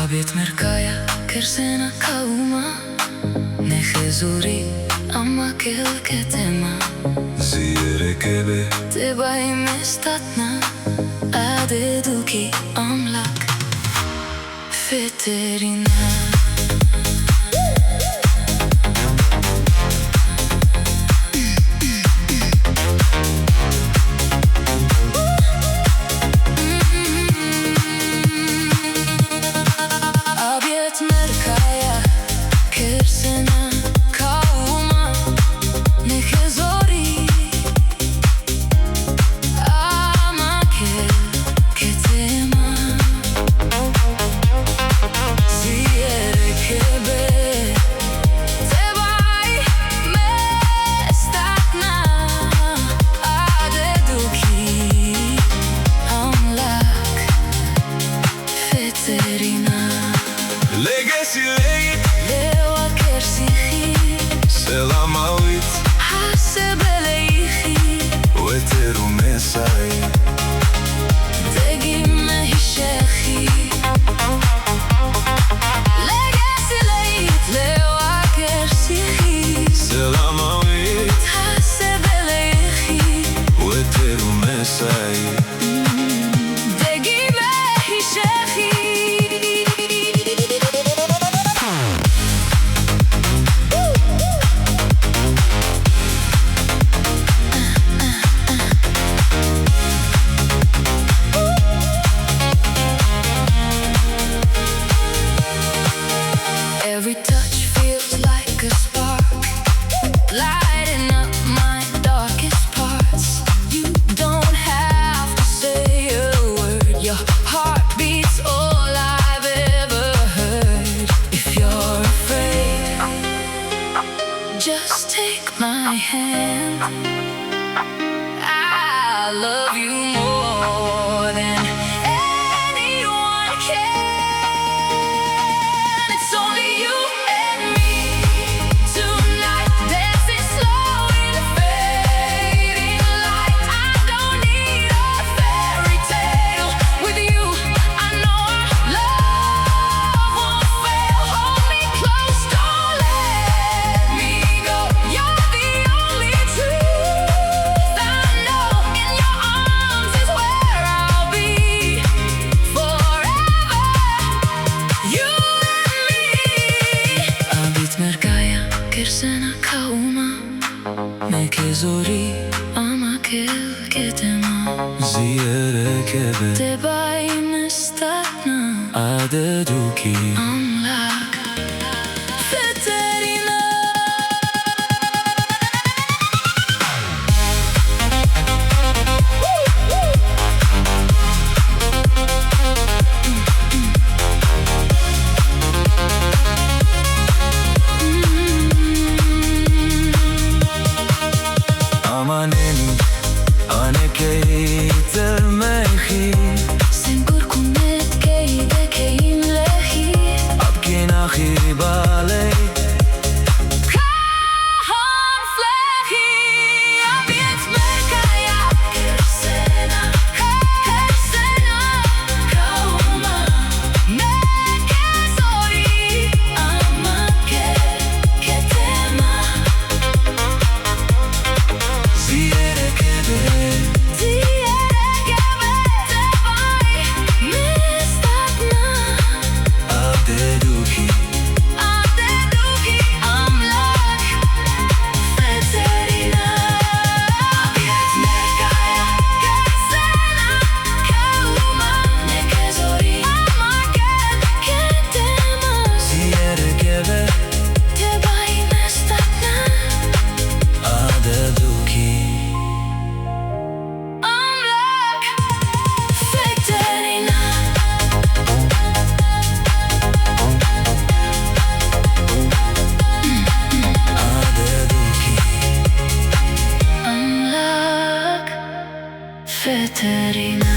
Abet merkaya kersena kauma nechezuri ama kel ketema Zire kebe Teba imestatna adeduki amlak veterina Every touch feels like a spark, lighting up my darkest parts. You don't have to say a word, your heart beats all I've ever heard. If you're afraid, just take my hand. I love you more than anyone can. It's only you and me tonight, dancing slow in the fading light. I don't need a fairy tale. With you, I know our love won't fail. Hold me close, don't let me go. You're the only truth I know. In your arms is where I'll be forever. You and me. Abit merkaya kersena kauma mekezori ama kel ketema Zire kebe Teba imestatna adeduki amlak veterina. Amaneni anekeitel mechi Singur kunet keide keim lehi Abkinachi balei Kahon flechi Abit merkaya kersena kauma mekezori ama kel ketema Zire kebe adeduki Zire kebe adeduki Veterina